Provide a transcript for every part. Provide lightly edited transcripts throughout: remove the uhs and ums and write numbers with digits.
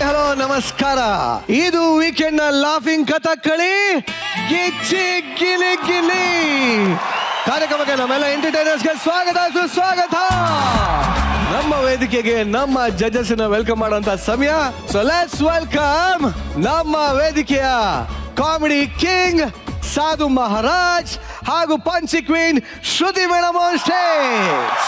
Hello ನಮಸ್ಕಾರ. ಇದು weekend ನ ಲಾಫಿಂಗ್ ಕಥಕ್ಕಳಿ ಗಿಚ್ಚಿ ಗಿಲಿ ಗಿಲಿ ಕಾರ್ಯಕ್ರಮಕ್ಕೆ ನಮ್ಮೆಲ್ಲ ಎಂಟರ್ಟೈನರ್ಸ್ಗೆ ಸ್ವಾಗತ ಸುಸ್ವಾಗತ. ನಮ್ಮ ವೇದಿಕೆಗೆ ನಮ್ಮ ಜಡ್ಜಸ್ ವೆಲ್ಕಮ್ ಮಾಡುವಂತ ಸಮಯ. ಸೊ ಲೆಟ್ಸ್ ವೆಲ್ಕಮ್ ನಮ್ಮ ವೇದಿಕೆಯ ಕಾಮಿಡಿ ಕಿಂಗ್ ಸಾಧು ಮಹಾರಾಜ್ ಹಾಗೂ punchy queen Shruti madam on stage.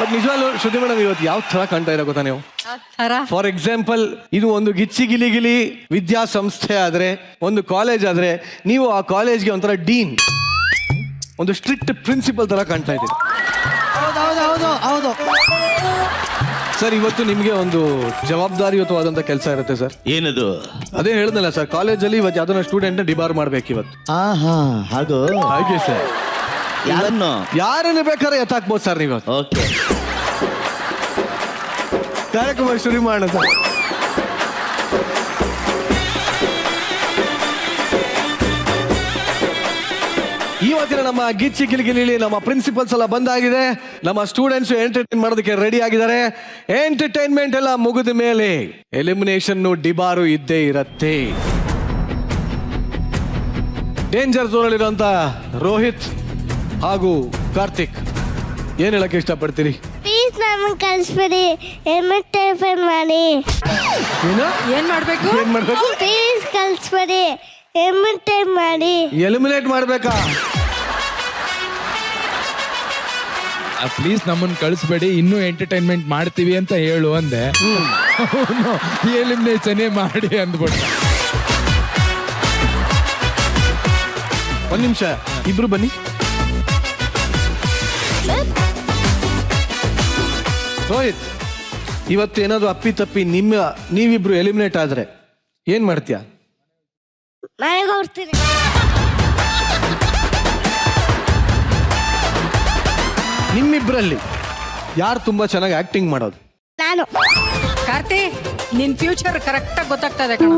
But ನಿಜವಾಗ್ಲೂ ಶ್ರುತಿ ಮೇಡಮ್ ಇವತ್ತು ಯಾವ ತರ ಕಾಣ್ತಾ ಇರೋ ಗೊತ್ತಾ ನೀವು? ಫಾರ್ ಎಕ್ಸಾಂಪಲ್, ಇದು ಒಂದು ಗಿಚ್ಚಿ ಗಿಲಿ ಗಿಲಿ ವಿದ್ಯಾಸಂಸ್ಥೆ ಆದ್ರೆ, ಒಂದು ಕಾಲೇಜ್ ಆದ್ರೆ, ನೀವು ಆ ಕಾಲೇಜ್ಗೆ ಒಂಥರ ಡೀನ್, ಒಂದು ಸ್ಟ್ರಿಕ್ಟ್ ಪ್ರಿನ್ಸಿಪಲ್ ತರ ಕಾಣ್ತಾ ಇದ್ದೀರಿ. ಹೌದು ಸರ್, ಇವತ್ತು ನಿಮ್ಗೆ ಒಂದು ಜವಾಬ್ದಾರಿಯುತವಾದಂತ ಕೆಲಸ ಇರುತ್ತೆ ಸರ್. ಏನದು? ಅದೇ ಹೇಳಿದ್ನಲ್ಲ ಸರ್, ಕಾಲೇಜಲ್ಲಿ ಇವತ್ತು ಯಾವ್ದನ್ನ ಸ್ಟೂಡೆಂಟ್ ಡಿಬಾರ್ ಮಾಡ್ಬೇಕು ಇವತ್ತು. ಹಾಗೂ ಹಾಗೆ ಸರ್, ಯಾರನ್ನು ಬೇಕಾದ್ರೆ ಎತ್ತಾಕ್ಬೋದು ಸರ್ ನೀವು. ಓಕೆ, ಕಾರ್ಯಕ್ರಮ ಶುರು ಮಾಡೋಣ ಸರ್. ಇವತ್ತಿನ ನಮ್ಮ ಗಿಚ್ಚಿ ಗಿಲಿಗಿಲಿ ನಮ್ಮ ಪ್ರಿನ್ಸಿಪಲ್ಸ್ ಎಲ್ಲ ಬಂದಾಗಿದೆ. ನಮ್ಮ ಸ್ಟೂಡೆಂಟ್ಸ್ ಎಂಟರ್ಟೈನ್ ಮಾಡೋದಕ್ಕೆ ರೆಡಿ ಆಗಿದ್ದಾರೆ. ಎಂಟರ್ಟೈನ್ಮೆಂಟ್ ಎಲ್ಲ ಮುಗಿದ ಮೇಲೆ ಎಲಿಮಿನೇಷನ್ ಡಿಬಾರು ಇದ್ದೇ ಇರತ್ತೆ. ಡೇಂಜರ್ ಝೋನ್ ಅಲ್ಲಿರುವಂತ ರೋಹಿತ್ ಹಾಗೂ ಕಾರ್ತಿಕ್ ಏನ್ ಹೇಳಕ್ಕೆ ಇಷ್ಟಪಡ್ತೀರಿ? ಪ್ಲೀಸ್ ನಮ್ಮನ್ನು ಕಳಿಸ್ಬಿಡಿ, ಎಂಟರ್ಟೈನ್ ಮಾಡಿ. ಏನ್ ಮಾಡ್ಬೇಕು? ಪ್ಲೀಸ್ ಕಳಿಸ್ಬಿಡಿ, ಎಂಟರ್ಟೈನ್ ಮಾಡಿ. ಎಲಿಮಿನೇಟ್ ಮಾಡ್ಬೇಕಾ? ಪ್ಲೀಸ್ ನಮ್ಮನ್ನು ಕಳಿಸ್ಬೇಡಿ, ಇನ್ನೂ ಎಂಟರ್ಟೈನ್ಮೆಂಟ್ ಮಾಡ್ತೀವಿ ಅಂತ ಹೇಳು ಅಂದೆ. ಎಲಿಮಿನೇಷನ್ ಮಾಡಿ ಅಂದ್ಬಿಟ್ಟು. ಒಂದ್ ನಿಮಿಷ, ಇಬ್ರು ಬನ್ನಿ. ರೋಹಿತ್, ಇವತ್ತು ಏನಾದ್ರು ಅಪ್ಪಿ ತಪ್ಪಿ ನೀವಿಬ್ರು ಎಲಿಮಿನೇಟ್ ಆದ್ರೆ ಏನ್ ಮಾಡ್ತೀಯ? ಮನೆಗೆ ಹೋಗ್ತೀನಿ. ನಿಮ್ಮಿಬ್ರಲ್ಲಿ ಯಾರು ತುಂಬಾ ಚೆನ್ನಾಗಿ ಆಕ್ಟಿಂಗ್ ಮಾಡೋದು? ನಾನು. ಕಾರ್ತಿ, ನಿನ್ ಫ್ಯೂಚರ್ ಕರೆಕ್ಟ್ ಆಗಿ ಗೊತ್ತಾಗ್ತಾ ಇದೆ ಕಣ.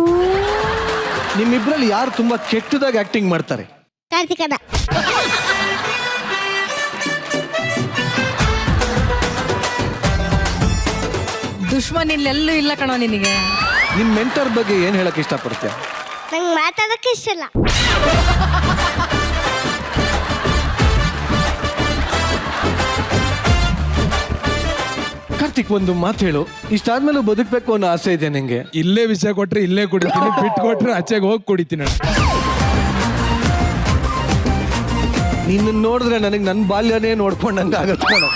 ನಿಮ್ಮಿಬ್ರಲ್ಲಿ ಯಾರು ತುಂಬಾ ಕೆಟ್ಟದಾಗಿ ಆಕ್ಟಿಂಗ್ ಮಾಡ್ತಾರೆ? ಕಾರ್ತಿಕನ. ದುಶ್ಮನ್ ಇಲ್ಲೆಲ್ಲೂ ಇಲ್ಲ ಕಣೋ ನಿನಗೆ. ನಿಮ್ ಮೆಂಟರ್ ಬಗ್ಗೆ ಏನ್ ಹೇಳಕ್ ಇಷ್ಟಪಡ್ತೀಯ? ನಂಗೆ ಮಾತಾಡಕ್ಕೆ ಇಷ್ಟ ಇಲ್ಲ. ಕಾರ್ತಿಕ್, ಒಂದು ಮಾತು ಹೇಳು. ಇಷ್ಟಾದ್ಮೇಲೆ ಬದುಕ್ಬೇಕು ಅನ್ನೋ ಆಸೆ ಇದೆ ನಿಂಗೆ? ಇಲ್ಲೇ ವಿಷಯ ಕೊಟ್ರೆ ಇಲ್ಲೇ ಕುಡಿತೀನಿ, ಬಿಟ್ಟು ಕೊಟ್ರೆ ಆಚೆಗೆ ಹೋಗಿ ಕುಡಿತೀನಿ. ನಿನ್ನ ನೋಡಿದ್ರೆ ನನಗೆ ನನ್ನ ಬಾಲ್ಯನೇ ನೋಡ್ಕೊಂಡಂಗೆ ಆಗತ್ತೆ ಕಣ.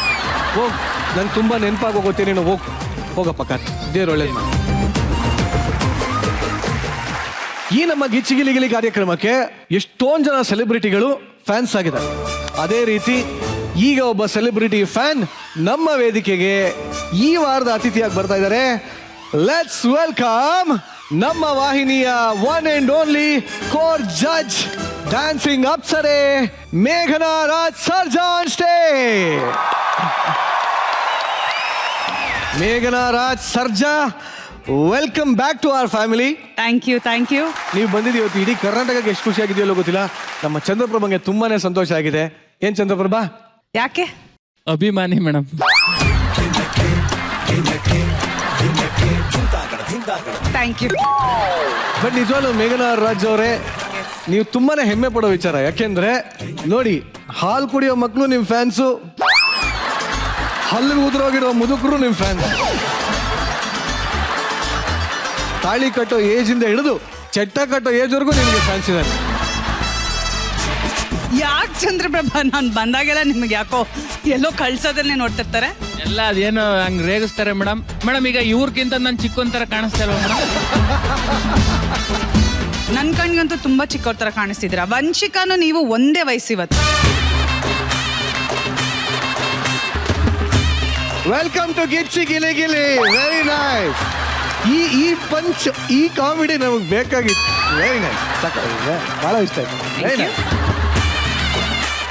ಹೋಗ್, ನಂಗೆ ತುಂಬಾ ನೆನಪಾಗೋಗುತ್ತೆ ನೀನು. ಹೋಗಪ್ಪ ಕಾರ್ತಿಕ್, ದೇವ್ರ ಒಳ್ಳೇದು ಮಾಡು. ಈ ನಮ್ಮ ಗಿಚ್ಚಿ ಗಿಲಿ ಗಿಲಿ ಕಾರ್ಯಕ್ರಮಕ್ಕೆ ಎಷ್ಟೊಂದು ಜನ ಸೆಲೆಬ್ರಿಟಿಗಳು ಫ್ಯಾನ್ಸ್ ಆಗಿದ್ದಾರೆ. ಅದೇ ರೀತಿ ಈಗ ಒಬ್ಬ ಸೆಲೆಬ್ರಿಟಿ ಫ್ಯಾನ್ ನಮ್ಮ ವೇದಿಕೆಗೆ ಈ ವಾರದ ಅತಿಥಿಯಾಗಿ ಬರ್ತಾ ಇದ್ದಾರೆ. ಲೆಟ್ಸ್ ವೆಲ್ಕಮ್ ನಮ್ಮ ವಾಹಿನಿಯ one and only core judge, dancing ಅಪ್ಸರೆ ಮೇಘನಾ ರಾಜ್ ಸರ್ಜಾ ಆನ್ ಸ್ಟೇಜ್. ಮೇಘನಾ Raj Sarja, welcome back to our family. Thank you. ನೀವು ಬಂದಿದ್ದೀವಿ ಇವತ್ತು. ಇಡೀ ಕರ್ನಾಟಕಕ್ಕೆ ಎಷ್ಟು ಖುಷಿ ಆಗಿದೆಯಲ್ಲೋ ಗೊತ್ತಿಲ್ಲ. ನಮ್ಮ ಚಂದ್ರಪ್ರಭಂಗೆ ತುಂಬಾನೇ ಸಂತೋಷ ಆಗಿದೆ. ಏನ್ ಚಂದ್ರಪ್ರಭಾ? ಯಾಕೆ? ಅಭಿಮಾನಿ ಮೇಡಮ್. Thank you. ಬಟ್ ನಿಜವಾಗ್ಲೂ ಮೇಘನಾ ರಾಜ್ ಅವರೇ, ನೀವು ತುಂಬಾನೇ ಹೆಮ್ಮೆ ಪಡೋ ವಿಚಾರ. ಯಾಕೆಂದ್ರೆ ನೋಡಿ, ಹಾಲು ಕುಡಿಯೋ ಮಕ್ಕಳು ನಿಮ್ ಫ್ಯಾನ್ಸು, ಹಲ್ಲಿಗೆ ಉದುರೋಗಿರೋ ಮುದುಕರು ನಿಮ್ ಫ್ಯಾನ್ಸ್, ತಾಳಿ ಕಟ್ಟೋ ಏಜ್ ಇಂದ ಹಿಡಿದು ಚಟ್ಟ ಕಟ್ಟೋ ಏಜ್ ವರೆಗೂ ನಿಮ್ಗೆ ಫ್ಯಾನ್ಸ್ ಇದ್ದಾರೆ. ಯಾಕೆ ಚಂದ್ರಪ್ರಭಾ, ನಾನು ಬಂದಾಗೆಲ್ಲ ನಿಮ್ಗೆ ಯಾಕೋ ಎಲ್ಲೋ ಕಳ್ಸೋದನ್ನೇ ನೋಡ್ತಿರ್ತಾರೆ? ಎಲ್ಲ ಅದೇನೋ ಹಂಗ್ ರೇಗಿಸ್ತಾರೆ ಮೇಡಮ್. ಈಗ ಇವ್ರಕ್ಕಿಂತ ನಾನು ಚಿಕ್ಕೊಂತರ ಕಾಣಿಸ್ತಾ ಇಲ್ವ ಮೇಡಮ್? ನನ್ನ ಕಣ್ಗಂತೂ ತುಂಬಾ ಚಿಕ್ಕವ್ರ ತರ ಕಾಣಿಸ್ತಿದ್ದೀರಾ. ವಂಶಿಕಾನು ನೀವು ಒಂದೇ ವಯಸ್ಸು ಇವತ್ತು. Welcome to Gicchi Gili Gili. Very nice. ಈ ಪಂಚ್, ಈ ಕಾಮಿಡಿ ನಮಗೆ ಬೇಕಾಗಿತ್ತು. ವೆರಿ ನೈಸ್, ಬಹಳ ಇಷ್ಟ ಆಯ್ತು. Very nice.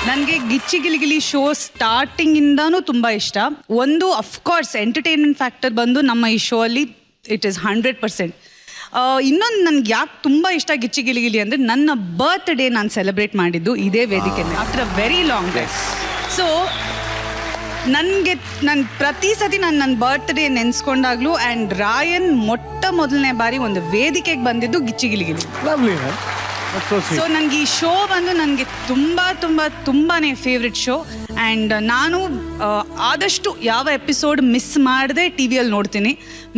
ನನಗೆ ಗಿಚ್ಚಿ ಗಿಲಿಗಿಲಿ ಶೋ ಸ್ಟಾರ್ಟಿಂಗಿಂದಾನು ತುಂಬ ಇಷ್ಟ. ಒಂದು ಅಫ್ಕೋರ್ಸ್ ಎಂಟರ್ಟೈನ್ಮೆಂಟ್ ಫ್ಯಾಕ್ಟರ್ ಬಂದು ನಮ್ಮ ಈ ಶೋ ಅಲ್ಲಿ ಇಟ್ ಈಸ್ 100%. ಇನ್ನೊಂದು ನನಗೆ ಯಾಕೆ ತುಂಬ ಇಷ್ಟ ಗಿಚ್ಚಿ ಗಿಲಿಗಿಲಿ ಅಂದರೆ ನನ್ನ ಬರ್ತ್ಡೇ ನಾನು ಸೆಲೆಬ್ರೇಟ್ ಮಾಡಿದ್ದು ಇದೇ ವೇದಿಕೆಯಲ್ಲಿ after a very long time. So ನನಗೆ ನಾನು ಪ್ರತಿ ಸತಿ ನಾನು ನನ್ನ ಬರ್ತ್ಡೇ ನೆನೆಸ್ಕೊಂಡಾಗ್ಲೂ ಆ್ಯಂಡ್ ರಾಯನ್ ಮೊದಲನೇ ಬಾರಿ ಒಂದು ವೇದಿಕೆಗೆ ಬಂದಿದ್ದು ಗಿಚ್ಚಿ ಗಿಲಿಗಿಲಿ. ಲವ್ಲಿ. ಸೊ ನನಗೆ ಈ ಶೋ ಬಂದು ನನಗೆ ತುಂಬಾನೇ ಫೇವ್ರೆಟ್ ಶೋ. ಆ್ಯಂಡ್ ನಾನು ಆದಷ್ಟು ಯಾವ ಎಪಿಸೋಡ್ ಮಿಸ್ ಮಾಡದೆ ಟಿ ವಿಯಲ್ಲಿ ನೋಡ್ತೀನಿ.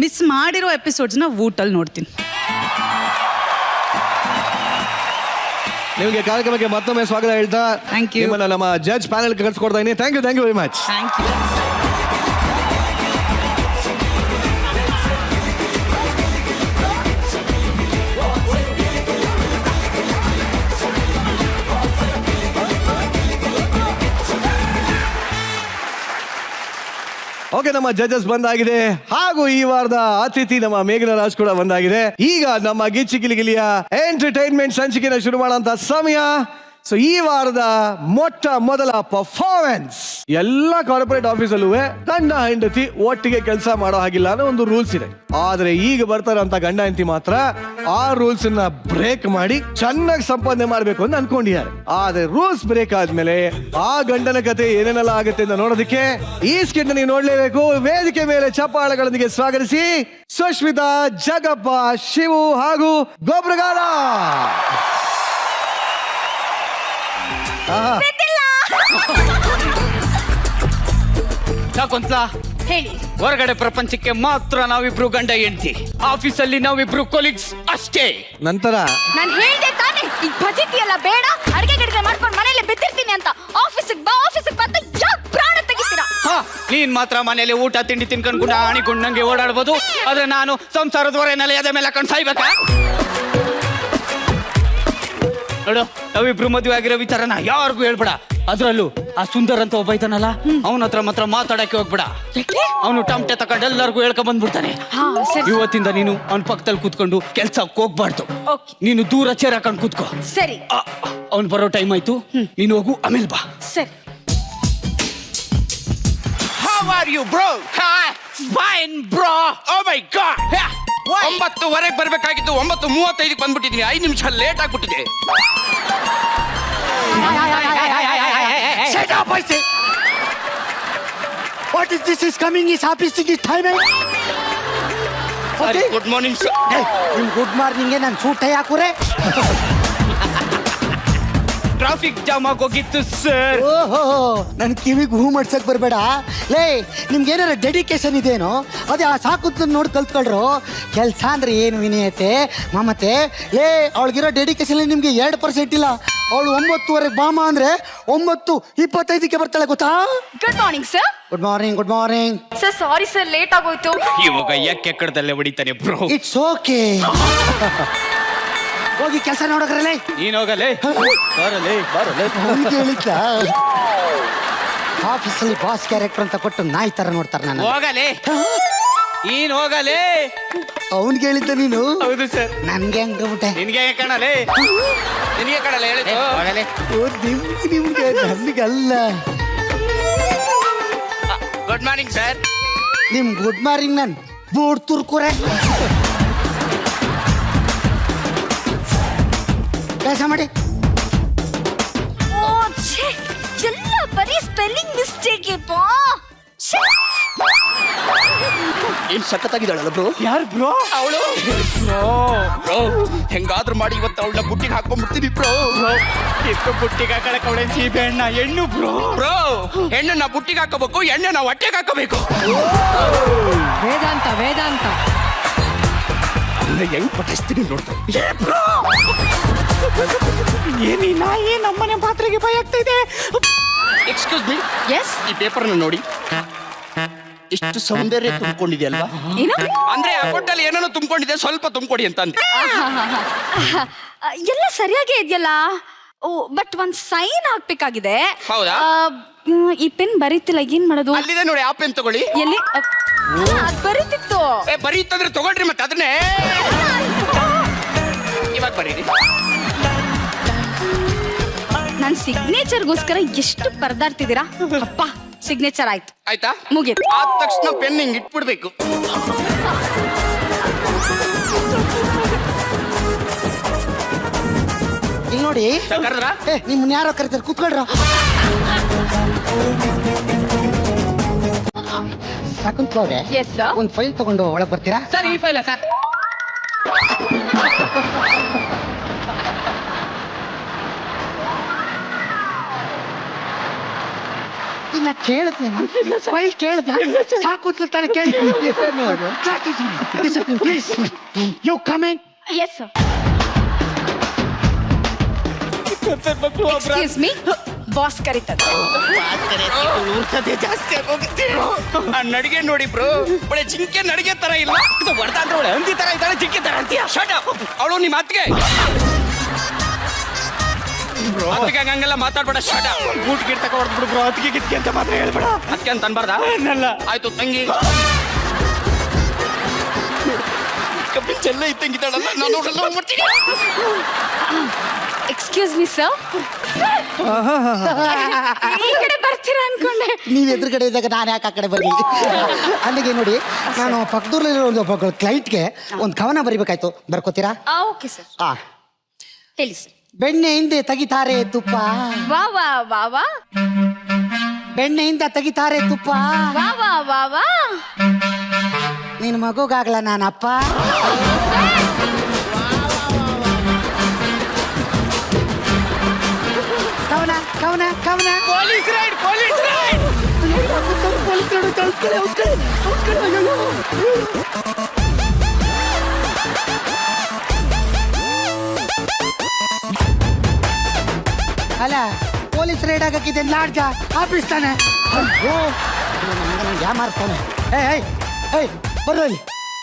ಮಿಸ್ ಮಾಡಿರೋ ಎಪಿಸೋಡ್ಸ್ನ ವೂಟಲ್ಲಿ ನೋಡ್ತೀನಿ. ನಿಮಗೆ ಕಾರ್ಯಕ್ರಮಕ್ಕೆ ಮತ್ತೊಮ್ಮೆ ಸ್ವಾಗತ ಹೇಳ್ತಾ Thank you. ನಿಮ್ಮನ್ನ ನಮ್ಮ ಜಡ್ಜ್ ಪ್ಯಾನೆಲ್ ಕಳಿಸ್ಕೊಡ್ತಾ ಇದ್ದೀನಿ. Thank you very much. Thank you. Okay, ನಮ್ಮ ಜಡ್ಜಸ್ ಬಂದಾಗಿದೆ ಹಾಗೂ ಈ ವಾರದ ಅತಿಥಿ ನಮ್ಮ ಮೇಘನಾ ರಾಜ್ ಕೂಡ ಬಂದಾಗಿದೆ. ಈಗ ನಮ್ಮ ಗಿಚ್ಚಿ ಗಿಲಿಗಿಲಿಯ ಎಂಟರ್ಟೈನ್ಮೆಂಟ್ ಸಂಚಿಕೆನ ಶುರು ಮಾಡುವಂತ ಸಮಯ. ಸೊ ಈ ವಾರದ ಮೊದಲ ಪರ್ಫಾರ್ಮೆನ್ಸ್ ಎಲ್ಲ ಕಾರ್ಪೊರೇಟ್ ಆಫೀಸಲ್ಲೂ ಗಂಡ ಹೆಂಡತಿ ಒಟ್ಟಿಗೆ ಕೆಲಸ ಮಾಡೋ ಹಾಗಿಲ್ಲ ಅನ್ನೋ ಒಂದು ರೂಲ್ಸ್ ಇದೆ. ಆದ್ರೆ ಈಗ ಬರ್ತಾರಂತ ಗಂಡ ಹೆಂಡತಿ ಮಾತ್ರ ಆ ರೂಲ್ಸ್ ನ ಬ್ರೇಕ್ ಮಾಡಿ ಚೆನ್ನಾಗಿ ಸಂಪಾದನೆ ಮಾಡ್ಬೇಕು ಅಂತ ಅನ್ಕೊಂಡಿದ್ದಾರೆ. ಆದ್ರೆ ರೂಲ್ಸ್ ಬ್ರೇಕ್ ಆದ್ಮೇಲೆ ಆ ಗಂಡನ ಕತೆ ಏನೇನೆಲ್ಲ ಆಗುತ್ತೆ ಅಂತ ನೋಡೋದಕ್ಕೆ ಈ ಸ್ಕಿಟ್ ನೀವು ನೋಡ್ಲೇಬೇಕು. ವೇದಿಕೆ ಮೇಲೆ ಚಪ್ಪಾಳೆಗಳೊಂದಿಗೆ ಸ್ವಾಗತಿಸಿ ಸುಶ್ಮಿತಾ, ಜಗಪ್ಪ, ಶಿವು ಹಾಗೂ ಗೊಬ್ರಗಾಲ. ಸಾಕೊಂತ ಹೇಳಿ. ಹೊರಗಡೆ ಪ್ರಪಂಚಕ್ಕೆ ಮಾತ್ರ ನಾವಿಬ್ರು ಗಂಡ ಹೆಂಡತಿ, ಆಫೀಸಲ್ಲಿ ನಾವಿಬ್ರು ಕೊಲೀಗ್ಸ್ ಅಷ್ಟೇ. ನಂತರ ನಾನು ಹೇಳ್ದೆ ತಾನೆ ಈ ಭಜಿತಿ ಎಲ್ಲ ಬೇಡ, ಅಡಿಗೆ ಗಿಡಿಗೆ ಮಾಡ್ಕೊಂಡು ಮನೇಲಿ ಬಿದ್ದಿರ್ತೀನಿ ಅಂತ. ಆಫೀಸಿಗೆ ಬಂದು ಯಾಕೆ ಪ್ರಾಣ ತೆಗಿತೀರಾ? ಹಾ, ನೀನ್ ಮಾತ್ರ ಮನೇಲಿ ಊಟ ತಿಂಡಿ ತಿನ್ಕೊಂಡು ಗುಂಡ ಆಣಿಕೊಂಡಂಗೆ ಓಡಾಡ್ಬೋದು, ಆದ್ರೆ ನಾನು ಸಂಸಾರದ ಹೊರೆನಲ್ಲಿ ಅದೇ ಮೇಲೆ ಹಾಕೊಂಡು ಸಾಯ್ಬೇಕಾ? ನೋಡು, ನಾವಿಬ್ರು ಮದುವೆ ಆಗಿರೋ ವಿಚಾರನ ಯಾರಿಗೂ ಹೇಳ್ಬೇಡ. ಅದ್ರಲ್ಲೂ ಆ ಸುಂದರ್ ಅಂತ ಒಬ್ಬ ಐತಾನಲ್ಲ, ಅವನ ಹತ್ರ ಮಾತ್ರ ಮಾತಾಡಕ್ಕೆ ಹೋಗ್ಬೇಡ. ಅವನು ಟಮಟೆ ತಕೊಂಡು ಎಲ್ಲರಿಗೂ ಹೇಳ್ಕೊಂಡ್ ಬಂದ್ಬಿಡ್ತಾನೆ. ಇವತ್ತಿಂದ ನೀನು ಅವನ ಪಕ್ಕದಲ್ಲಿ ಕೂತ್ಕೊಂಡು ಕೆಲ್ಸಕ್ಕೆ ಹೋಗ್ಬಾರ್ದು. ನೀನು ದೂರ ಚೇರ್ ಹಾಕೊಂಡು ಕೂತ್ಕೋ. ಸರಿ. ಅವ್ನು ಬರೋ ಟೈಮ್ ಆಯ್ತು, ನೀನು ಹೋಗು, ಆಮೇಲೆ ಬಾ. ಸರಿ. How are you, bro? Fine, bro. Oh my God! 9:00 ಬರ್ಬೇಕಾಗಿತ್ತು, 9:35 ಬಂದ್ಬಿಟ್ಟಿದೀನಿ. 5 ನಿಮಿಷ ಲೇಟ್ ಆಗ್ಬಿಟ್ಟಿದೆ. Shut up, I say. What is this is coming is office is time. Sorry, good morning, sir. ನಿಮ್ ಗುಡ್ ಮಾರ್ನಿಂಗ್ ನಾನು ಸೂಟ್ ಹಾಕುರೆ. ಟ್ರಾಫಿಕ್ ಜಾಮ್ ಆಗೋಗಿತ್ತು sir. ಓಹೋ, ನನ್ ಕಿವಿಗೆ ಹೂ ಮಾಡ್ಸಕ್ ಬರ್ಬೇಡ. ಲೇ, ನಿಮ್ಗೆ ಏನಾರ ಡೆಡಿಕೇಶನ್ ಇದೇನೋ ಅದೇ ಆ ಸಾಕುತ್ತ ನೋಡಿ ಕಲ್ತ್ಕೊಳ್ರು. ಕೆಲ್ಸ ಅಂದ್ರೆ ಏನು ವಿನಯತೆ, ಮಮತೆ. ಲೇ, ಅವಳಿಗಿರೋ ಡೆಡಿಕೇಶನ್ ನಿಮ್ಗೆ 2% ಇಲ್ಲ. ಅವಳು 9:30 ಬಾಮ ಅಂದ್ರೆ 9:25 ಬರ್ತಾಳೆ, ಗೊತ್ತಾ? Good morning sir. Good morning, good morning. Sir sorry sir, late ಆಗೋಯ್ತು. ಇವಾಗ ಯಾಕೆ ಕಡದಲ್ಲೇ ಹೊಡಿತಾನೆ ಬ್ರೋ. It's okay. ಹೋಗಿ ಕೆಲಸ ನೋಡಕ್ರಲ್ಲೇ. ನೀನ್ ಹೋಗಲೇ. ಹೇಳಿದ್ದ ಆಫೀಸಲ್ಲಿ ಬಾಸ್ ಕ್ಯಾರೆಕ್ಟರ್ ಅಂತ ಕೊಟ್ಟು ನಾಯಿ ತರ ನೋಡ್ತಾರೆ. ನಾನು ಹೋಗಲೇ, ನೀನ್ ಹೋಗಲೇ. ಅವನ್ಗೆ ಹೇಳಿದ್ದ ನೀನು? ಹೌದು ಸರ್. ನನ್ಗೆ ಹಂಗ್ಬಿಟ್ಟೆ. ನಿನ್ಗೆ ಕಾಣಲೇ, ನಿನ್ಗೆ ಕಾಣಲ್ಲ ಹೇಳಿದ್ದು. ಹೋಗಲೇ. ನಿಮ್ಗೆ ನನ್ಗಲ್ಲ. Good morning sir. ನಿಮ್ ಗುಡ್ ಮಾರ್ನಿಂಗ್ ನನ್ ಬೋರ್ಡ್ ತುರ್ಕುರೆ. ಕೆಲಸ ಮಾಡಿ. ಓ ಛೇ, ಎಲ್ಲ ಬರೀ ಸ್ಪೆಲ್ಲಿಂಗ್ ಮಿಸ್ಟೇಕ್ ಪಾ. ಏನ್ ಸಖತ್ತಾಗಿದ್ದಾಳಲ್ಲ ಬ್ರೋ. ಯಾರು ಬ್ರೋ? ಅವಳು ಬ್ರೋ, ಹೆಂಗಾದ್ರೂ ಮಾಡಿ ಇವತ್ತು ಅವಳನ್ನ ಬುಟ್ಟಿಗೆ ಹಾಕೊಂಡ್ಬಿಡ್ತೀನಿ ಬ್ರೋ. ಇಷ್ಟು ಬುಟ್ಟಿಗೆ ಹಾಕಳಕ್ ಅವಳೆ ಸೀಬೆ ಹಣ್ಣ ಹೆಣ್ಣು ಬ್ರೋ. ಬ್ರೋ, ಹೆಣ್ಣನ್ನ ಬುಟ್ಟಿಗೆ ಹಾಕೋಬೇಕು, ಎಣ್ಣೆನ ಹೊಟ್ಟೆಗೆ ಹಾಕೋಬೇಕು. ವೇದಾಂತ ವೇದಾಂತ ಹೆಂಗ್ ಪಟ್ಟಿಸ್ತೀನಿ ನೋಡ್ತಾ. ಏನಿ ನಾಯಿ ನಮ್ಮನೆ ಪಾತ್ರೆಗೆ ಭಯ ಆಗ್ತಾ ಇದೆ. Excuse me, yes. ಈ ಪೇಪರ್ನ ನೋಡಿ. ಇಷ್ಟು ಸೌಂದರ್ಯ ತುಂಬಿಕೊಂಡಿದೆಯಲ್ವಾ? ಏನು ಅಂದ್ರೆ ಆ ಕೊಟ್ಟಲ್ಲಿ ಏನೇನೋ ತುಂಬಿಕೊಂಡಿದೆ, ಸ್ವಲ್ಪ ತುಂಬಿಕೊಡಿ ಅಂತ ಅಂದೆ. ಎಲ್ಲ ಸರಿಯಾಗೇ ಇದೆಯಲ್ಲ. ಓ, ಬಟ್ ಒಂದ್ ಸೈನ್ ಹಾಕ್ಬೇಕಾಗಿದೆ. ಹೌದಾ? ಈ ಪೆನ್ ಬರೀತಿಲ್ಲ, ಏನ್ ಮಾಡೋದು? ಅಲ್ಲಿದೆ ನೋಡಿ, ಆ ಪೆನ್ ತಗೊಳ್ಳಿ. ಎಲ್ಲಿ? ಅದ್ ಬರೀತಿತ್ತು. ಬರೀತಂದ್ರೆ ತಗೊಳ್ರಿ, ಮತ್ತೆ ಅದನ್ನೇ ಇವಾಗ ಬರೀರಿ. ನನ್ ನನ್ ಸಿಗ್ನೇಚರ್ಗೋಸ್ಕರ ಎಷ್ಟು ಪರದಾಡ್ತಿದ್ದೀರಾ ಅಪ್ಪ ಸಿಗ್ನೇಚರ್ ಆಯ್ತು ಆಯ್ತಾ ಮುಗೀತು ಆದ ತಕ್ಷಣ ಪೆನ್ ಹಿಂಗ್ ಇಟ್ಬಿಡ್ಬೇಕು. ಇಲ್ಲಿ ನೋಡಿ ಕರೆದ್ರ ನಿಮ್ಮನ್ನ ಯಾರೋ ಕರಿತಾರೆ ಕೂತ್ಕೊಳ್ರ. ಸಾಕುಂತ್ಲವ್ರೆ Yes, sir. ಒಂದು ಫೈಲ್ ತಗೊಂಡು ಒಳಗೆ ಬರ್ತೀರಾ? ಸರ್ ಈ ಫೈಲ ಸರ್. ಇಲ್ಲ ಕೇಳಿದೆ ಫೈಲ್ ಕೇಳಿದ ಸಾಕುಂತಾನೆ ಕೇಳಿ you coming. Yes sir excuse me boss ಕರೀತದೆ ಜಾಸ್ತಿ ಆಗೋಗುತ್ತೆ. ಆ ನಡಿಗೆ ನೋಡಿ ಬ್ರೋ, ಒಳ್ಳೆ ಜಿಂಕೆ ನಡಿಗೆ ತರ ಇಲ್ಲ, ಇದು ಹೊಡೆದ ಅಂದ್ರೆ ಒಳ್ಳೆ ಹಂದಿ ತರ ಇದ್ದಾಳೆ, ಜಿಂಕೆ ತರ ಅಂತೀಯ. Shut up. ಅವಳು ನಿಮ್ಮ ಅತ್ತಿಗೆ ಅತ್ತಿಗೆ ಹಂಗೆಲ್ಲ ಮಾತಾಡ್ಬೇಡ. Shut up. ಬೂಟ್ ಗಿಟ್ ತಕ ಹೊಡೆದ್ಬಿಡು ಬ್ರೋ. ಅತ್ತಿಗೆ ಗಿತ್ಗೆ ಅಂತ ಮಾತ್ರ ಹೇಳ್ಬೇಡ. ಅದಕ್ಕೆ ಅಂತ ಅನ್ಬಾರ್ದ? ಆಯ್ತು ತಂಗಿ ಕಬ್ಬಿನ ಚೆಲ್ಲ ಇದ್ದಂಗಿದ್ದಾಳಲ್ಲ, ನಾನು ನೋಡಲ್ಲ ಹೋಗ್ಬಿಡ್ತೀನಿ. ಎಕ್ಸ್ಕ್ಯೂಸ್ ಮೀ ಸರ್ ಈ ಕಡೆ ಬರ್ತೀರಾ ಅನ್ಕೊಂಡೆ. ನೀವು ಎದುರುಗಡೆ ಇದ್ದಾಗ ನಾನು ಯಾಕೆ ಆ ಕಡೆ ಬರಲಿ? ಅಲ್ಲಿಗೆ ನೋಡಿ, ನಾನು ಪಕ್ಕದೂರಲ್ಲಿರೋ ಒಂದು ಒಬ್ಬ ಕ್ಲೈಂಟ್ಗೆ ಒಂದು ಕವನ ಬರಿಬೇಕಾಯ್ತು, ಬರ್ಕೋತೀರಾ? ಓಕೆ ಸರ್ ಆ ಹೇಳಿ ಸರ್. ಬೆಣ್ಣೆಯಿಂದ ತೆಗಿತಾರೆ ತುಪ್ಪ, ವಾ ವಾ ವಾ ವಾ ಬೆಣ್ಣೆಯಿಂದ ತೆಗಿತಾರೆ ತುಪ್ಪ, ವಾ ವಾ ವಾ ವಾ ನಿನ್ನ ಮಗುಗಾಗ್ಲ ನಾನಪ್ಪ. ಕವನ ಕವನ ಕವನ. Police ride, police ride. ಅಲ್ಲ ಪೊಲೀಸ್ ರೈಡ್ ಆಗಕ್ಕಿದೆ ಲಾಡ್ಜ ಆಫೀಸ್ ತಾನೆ. ಯಾ ಮಾರ್ತಾನೆ. ಏಯ್ ಏಯ್ ಏಯ್ ಬರ್ರೋ ಇಲ್ಲಿ.